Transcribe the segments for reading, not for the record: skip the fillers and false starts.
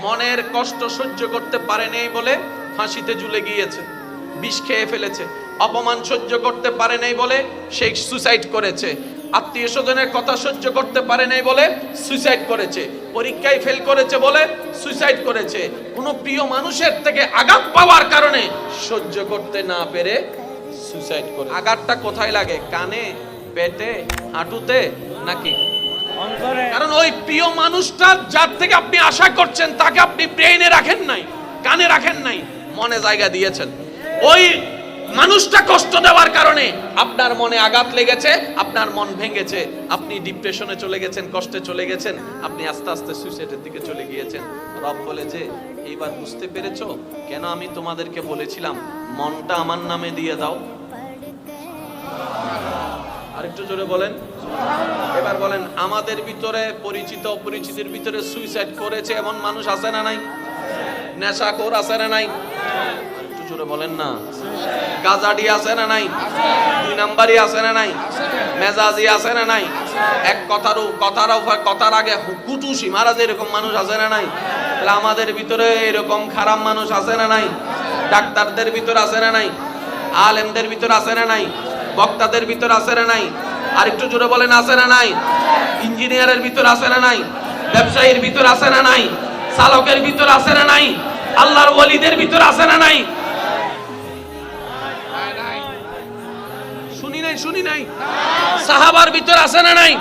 মনের কষ্ট সহ্য করতে পারে নাই বলে ফাঁসিতে ঝুলে গিয়েছে, বিষ খেয়ে ফেলেছে। অপমান সহ্য করতে পারে নাই বলে সে সুসাইড করেছে। আত্মীয় স্বজনের কথা সহ্য করতে পারে নাই বলে সুসাইড করেছে। পরীক্ষায় ফেল করেছে বলে সুসাইড করেছে। কোনো প্রিয় মানুষের থেকে আঘাত পাওয়ার কারণে সহ্য করতে না পেরে সুসাইড করে। আঘাতটা কোথায় লাগে? কানে, পেটে, হাঁটুতে নাকি? কারণ ওই প্রিয় মানুষটা যার থেকে আপনি আশা করছেন তাকে আপনি ব্রেইনে রাখেন নাই, কানে রাখেন নাই, মনে জায়গা দিয়েছেন। ওই মানুষটা কষ্ট দেওয়ার কারণে আপনার মনে আঘাত লেগেছে, আপনার মন ভেঙেছে, আপনি ডিপ্রেশনে চলে গেছেন, কষ্টে চলে গেছেন, আপনি আস্তে আস্তে সুইসাইডের দিকে চলে গিয়েছেন। রব বলে যে এইবার বুঝতে পেরেছো কেন আমি তোমাদেরকে বলেছিলাম মনটা আমার নামে দিয়ে দাও? আরেকটু জোরে বলেন। এবার বলেন, আমাদের ভিতরে পরিচিত অপরিচিতের ভিতরে সুইসাইড করেছে এমন মানুষ আছে না নাই? নেশাখোর আছে না নাই? একটু জোরে বলেন না। গাজাডি আছে না নাই? দুই নাম্বারই আছে না নাই? মেজাজি আছে না নাই? এক কথার আগে কুটুসি মারা যে এরকম মানুষ আছে না নাই? তাহলে আমাদের ভিতরে এরকম খারাপ মানুষ আছে না নাই? ডাক্তারদের ভিতরে আছে না নাই? আলেমদের ভিতরে আছে না নাই? বক্তাদের ভিতর আছে না নাই? আর একটু জোরে বলেন, আছে না নাই? ইঞ্জিনিয়ারের ভিতর আছে না নাই? ব্যবসায়ীর ভিতর আছে না নাই? চালকের ভিতর আছে না নাই? আল্লাহর ওলিদের ভিতর আছে না নাই? শুনি নাই? সাহাবার ভিতর আছে না নাই?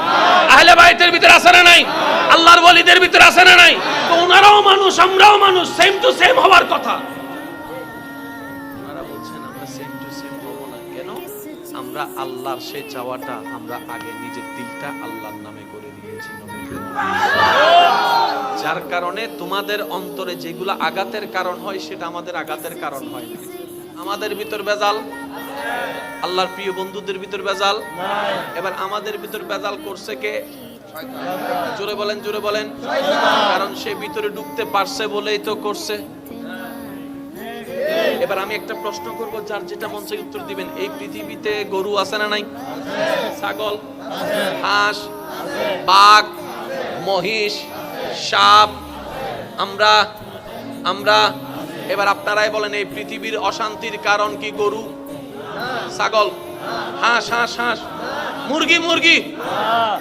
আহলে বাইতের ভিতর আছে না নাই? আল্লাহর ওলিদের ভিতর আছে না নাই? তো ওনারাও মানুষ, আমরাও মানুষ, সেম টু সেম হওয়ার কথা। ওনারা বলছেন আমরা সেম টু সেম হব না কেন? আমরা আল্লাহর সেই চাওয়াটা আমরা আগে নিজের দিলটা আল্লাহর নামে করে দিয়েছি। যার কারণে তোমাদের অন্তরে যেগুলো আঘাতের কারণ হয় সেটা আমাদের আঘাতের কারণ হয় না। আমাদের ভিতর বেজাল, আল্লাহর প্রিয় বন্ধুদের ভিতর বেজাল। এবার আমাদের ভিতর বেজাল করছে কে? জোরে বলেন। কারণ সে ভিতরে ঢুকতে পারছে বলেই তো করছে। এবার আমি একটা প্রশ্ন করব, যার যেটা মন চায় উত্তর দিবেন। এই পৃথিবীতে গরু আছে না নাই? ছাগল, হাঁস, বাঘ, মহিষ, সাপ, আমরা এবার আপনারাই বলেন, এই পৃথিবীর অশান্তির কারণ কি? গরু, ছাগল, হাঁস, মুরগি।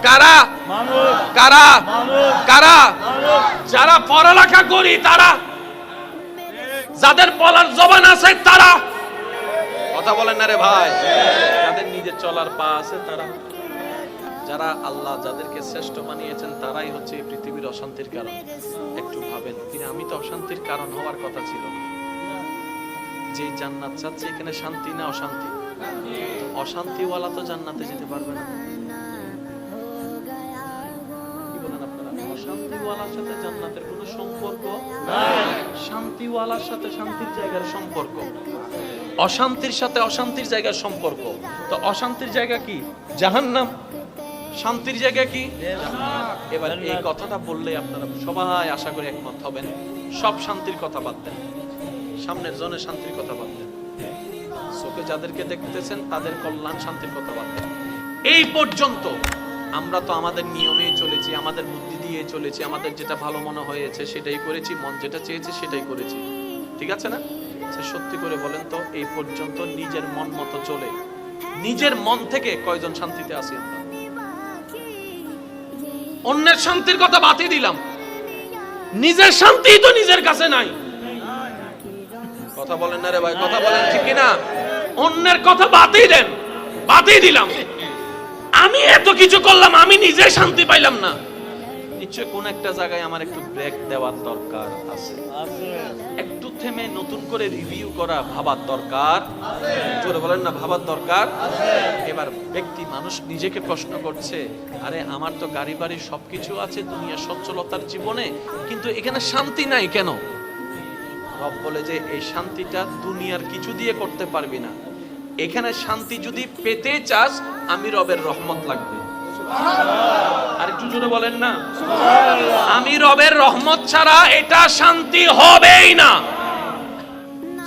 কারা? যারা পড়ালেখা করি তারা, যাদের বলার জবান আছে তারা। কথা বলেন না রে ভাই? যাদের নিজের চলার পা আছে তারা। যারা আল্লাহ যাদেরকে শ্রেষ্ঠ বানিয়েছেন তারাই হচ্ছে এই পৃথিবীর অশান্তির কারণ। একটু ভাবেন, কিন্তু আমি তো অশান্তির কারণ হওয়ার কথা ছিল না। যে জান্নাত চাচ্ছে এখানে শান্তি না অশান্তি? অশান্তিওয়ালা তো জান্নাতে যেতে পারবে না। কি বলেন আপনারা? অশান্তিওয়ালার সাথে জান্নাতের কোনো সম্পর্ক নাই। শান্তিওয়ালার সাথে শান্তির জায়গার সম্পর্ক, অশান্তির সাথে অশান্তির জায়গার সম্পর্ক। তো অশান্তির জায়গা কি? জাহান্নাম। শান্তির জায়গা কি? এবার এই কথাটা বললে আপনারা সবাই আশা করি একমত হবেন। সব শান্তির কথা বাদ দেন, সামনের জনের শান্তির কথা বাদ দেন, চোখে যাদেরকে দেখতেছেন তাদের কল্যাণ শান্তির কথা বাদ দেন। এই পর্যন্ত আমরা তো আমাদের নিয়মেই চলেছি, আমাদের বুদ্ধি দিয়ে চলেছি, আমাদের যেটা ভালো মনে হয়েছে সেটাই করেছি, মন যেটা চেয়েছে সেটাই করেছি। ঠিক আছে না? সত্যি করে বলেন তো, এই পর্যন্ত নিজের মন মতো চলে নিজের মন থেকে কয়জন শান্তিতে আছি আমরা? অন্যের শান্তির কথা বাদই দিলাম, নিজের শান্তি তো নিজের কাছে নাই। কথা বলেন না রে ভাই? কথা বলেন ঠিক কিনা? অন্যের কথা বাদই দিলাম। আমি এত কিছু করলাম, আমি নিজে শান্তি পাইলাম না। নিশ্চয় কোন একটা জায়গায় আমার একটু ব্রেক দেওয়ার দরকার আছে, একটু থেমে নতুন করে রিভিউ করা, ভাবার দরকার। জোরে বলেন না, ভাবার দরকার। এবার ব্যক্তি মানুষ নিজেকে প্রশ্ন করছে, আরে আমার তো গাড়ি বাড়ি সবকিছু আছে দুনিয়া সচ্ছলতার জীবনে, কিন্তু এখানে শান্তি নাই কেন? রব বলে যে এই শান্তিটা দুনিয়ার কিছু দিয়ে করতে পারবি না। এখানে শান্তি যদি পেতে চাস, আমি রবের রহমত লাগবে। আর একটু জোরে বলেন না, আমি রবের রহমত ছাড়া এটা শান্তি হবেই না।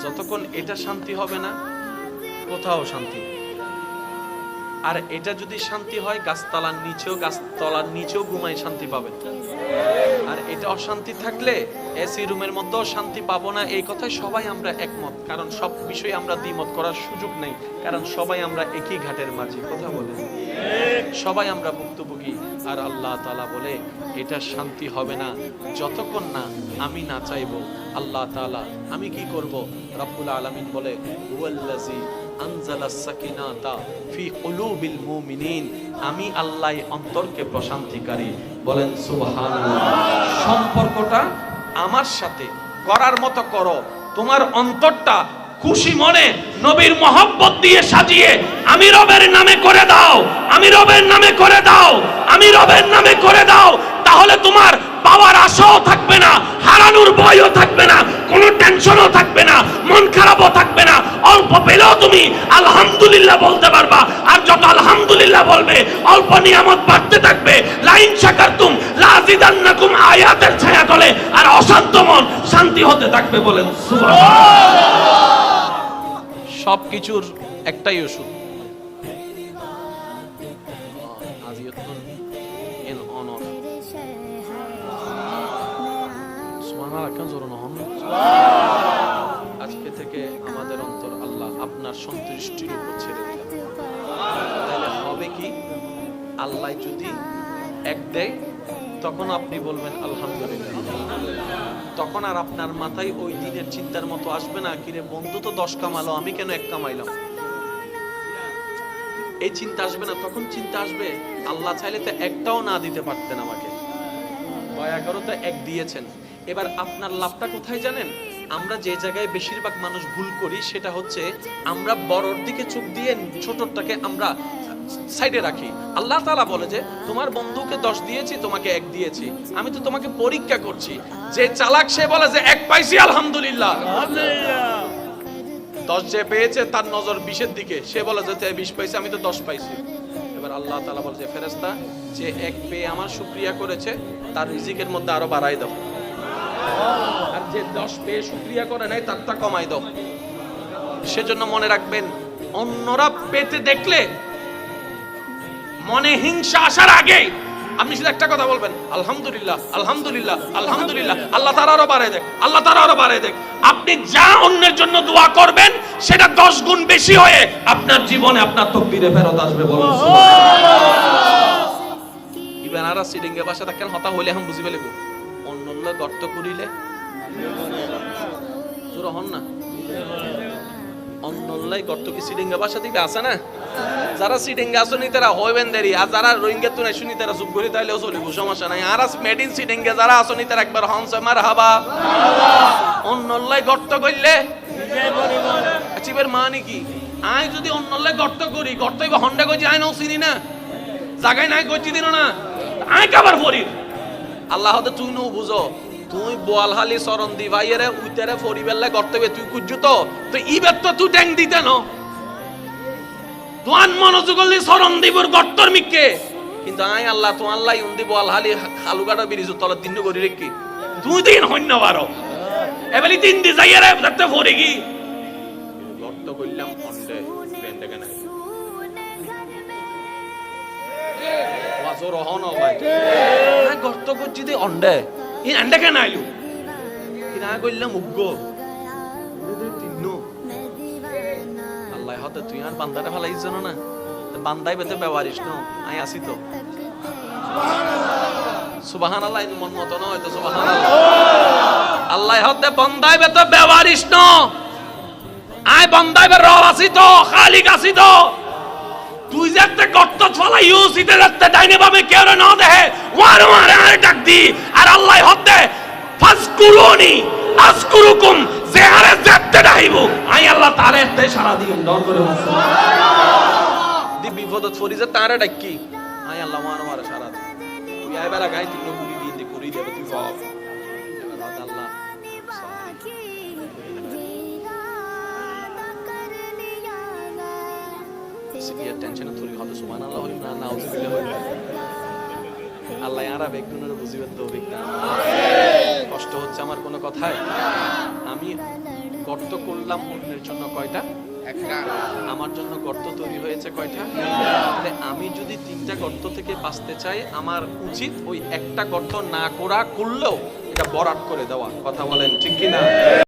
যতক্ষণ এটা শান্তি হবে না, কোথাও শান্তি। আর এটা যদি শান্তি হয় গাছতলার নিচেও ঘুমাই শান্তি পাবেন। আর এটা অশান্তি থাকলে এসি রুমের মধ্যেও শান্তি পাবো না, এই কথায় সবাই আমরা একমত। কারণ সব বিষয়ে আমরা দ্বিমত করার সুযোগ নেই, কারণ সবাই আমরা একই ঘাটের মাঝে কথা বলে, সবাই আমরা ভুক্তভোগী। আর আল্লাহ তাআলা বলে এটা শান্তি হবে না যতক্ষণ না আমি না চাইবো। আল্লাহ তাআলা আমি কি করব? রব্বুল আলামিন বলে হুয়াল্লাযী আনজালাস সাকিনাতা ফি কুলুবিল মুমিনিন, আমি আল্লাহ অন্তরকে প্রশান্তিকারী। বলেন সুবহানাল্লাহ। সম্পর্কটা আমার সাথে করার মতো করো, তোমার অন্তরটা খুশি মনে নবীর মহব্বত দিয়ে সাজিয়ে আমি রবের নামে করে দাও, আমি রবের নামে করে দাও, আমি রবের নামে করে দাও। তাহলে তোমার পাওয়ার আশাও থাকবে না, হারানোর ভয়ও থাকবে না, কোনো টেনশনও থাকবে না, মন খারাপও থাকবে না। অল্প পেলেও তুমি আলহামদুলিল্লাহ বলতে পারবা। আর যত আলহামদুলিল্লাহ বলবে অল্প নিয়ামত বাড়তে থাকবে। লাইন শাকারতুম লাযিদান্নাকুম আয়াতের ছায়া তলে আর অশান্ত মন শান্তি হতে থাকবে। বলেন সুবহানাল্লাহ। সবকিছুর একটাই ওষুধ, আজকে থেকে আমাদের অন্তর আল্লাহ আপনার সন্তুষ্টির উপর ছেড়ে দিলাম। তাহলে হবে কি? আল্লাহ যদি এক দেয় তখন আপনি বলবেন আলহামদুলিল্লাহ। তখন আর আপনার মাথায় ওই দিনের চিন্তার মতো আসবে না, কিরে বন্ধু তো 10 কামালো, আমি কেন 1 কামাইলাম, এই চিন্তা আসবে না। তখন চিন্তা আসবে আল্লাহ চাইলে তো একটাও না দিতে পারতেন আমাকে, দয়া করে তো 1 দিয়েছেন। এবার আপনার লাভটা কোথায় জানেন? আমরা যে জায়গায় বেশিরভাগ মানুষ ভুল করি সেটা হচ্ছে আমরা বড়র দিকে চোখ দিয়ে ছোটটাকে আমরা সাইডে রাখি। আল্লাহ তাআলা বলে যে তোমার বন্ধুকে 10 দিয়েছি, তোমাকে 1 দিয়েছি, আমি তো তোমাকে পরীক্ষা করছি। যে চালাক সে বলে যে 1 পাইছি আলহামদুলিল্লাহ, 10 যে পেয়েছে তার নজর 20-এর দিকে, সে বলে যে 20 পাইছে, আমি তো 10 পাইছি। এবার আল্লাহ তাআলা বলে যে ফেরেশতা যে 1 পেয়ে আমার শুকরিয়া করেছে তার রিজিকের মধ্যে আরো বাড়াই দাও, আর যে 10 পেয়ে শুকরিয়া করে নাই তারটা কমাই দাও। সেজন্য মনে রাখবেন, অন্যরা পেতে দেখলে মনে হিংসা আসার আগে আপনি শুধু একটা কথা বলবেন আলহামদুলিল্লাহ, আলহামদুলিল্লাহ, আলহামদুলিল্লাহ, আল্লাহ তাআলা আরো বাড়ায় দেখ, আল্লাহ তাআলা আরো বাড়ায় দেখ। আপনি যা অন্যের জন্য দোয়া করবেন সেটা 10 গুণ বেশি হয়ে আপনার জীবনে আপনার তাকদীরে ফেরত আসবে। বলুন সুবহানাল্লাহ। ইবান আরা সিডিংগে ভাষা থাকেন হতা হইলে হাম বুঝি ফেলবো। অন্যল্ল গর্ত করিলে জোর হন না, অন্যল্লাই গর্ত কি সিডিংগে ভাষা দিকে আছে না? যারা সিডিংগে আসনি তারা হইবেন দেরি, আর যারা রোহিঙ্গা তুই শুনি তারা চুপ করি তাইলেও চলিব, সমস্যা নাই। আর মেড ইন সিডিংগে যারা আসনি তারা একবার হনসে মারহাবা। অন্যল্লাই গর্ত করলে চিবের মানে কি? আই যদি অন্যল্লাই গর্ত করি, গর্ত হন্ডা কইছি আই নাও চিনি না, জায়গায় নাই কইছি দিন না, আই কাবার ফরি। আল্লাহ হতে তুই নো বুঝো, তুই বোয়ালহালি চরণ দি ভাইয়েরে উইতারে ফরিবেললে গর্ত বে তুই কুজ্জু তো ইবের তো তুই ট্যাং দিতে ন তুয়ান মনোযোগলি চরণ দিবর গর্তর মিকে। কিন্তু আই আল্লাহ তো আল্লাহ উন্দি বোয়ালহালি খালুগাটা বিরিজু তলে দিন করি রেখি তুই দিন হন্য বারো এবেলি দিন দি যাইয়ারে যাতে ফরি কি গর্ত কইলাম ফন্ডে বেন্ডে নাই ওয়াজর হন ভাই গর্ত করছি দে অন্ডে ইন আন্ডে কেন আইলু কিনা কইলাম উগ্গো তিন্নু আল্লাহ হতে তুই আর বান্দাটা ভালাই জানো না, বান্দাই বেতে ব্যবহারিস না, আই আসি তো সুবহানাল্লাহ। মন মতো নয় তো সুবহানাল্লাহ। আল্লাহ হতে বান্দাই বেতে ব্যবহারিস না, আই বান্দাই বে রব আসি তো, খালিক আসি তো। তুই যে একটা গর্ত ফলাই ইউসিতে যাতে ডাইনে বামে কেউ না দেখে ওয়ার ওয়ার আর ডাক দি, আর আল্লাহ হতে ফাসকুরুনি আসকুরুকুম যে আরে যাতে ডাইবো আই আল্লাহ তাআলা এতে সারা দিন ডর করে দি বিপদত ফরিজে তারে ডাকি আই আল্লাহ ওয়ার ওয়ার সারা দিন তুই আইবারা গাই তিন কুড়ি দিন দি করি দেবে তুই ফাও আল্লাহ সিরিয়াস টেনশন তুই হতে সুবহানাল্লাহ হই না নাউযুবিল্লাহ হই আল্লাহ আরাবে একজনের বুঝিবে তৌফিক দান। কষ্ট হচ্ছে আমার কোনো কথায়? আমি গর্ত করলাম অন্যের জন্য কয়টা? আমার জন্য গর্ত তৈরি হয়েছে কয়টা? তাহলে আমি যদি 3টা গর্ত থেকে বাঁচতে চাই, আমার উচিত ওই একটা গর্ত না করলেও এটা বরাদ করে দেওয়া। কথা বলেন ঠিক কিনা?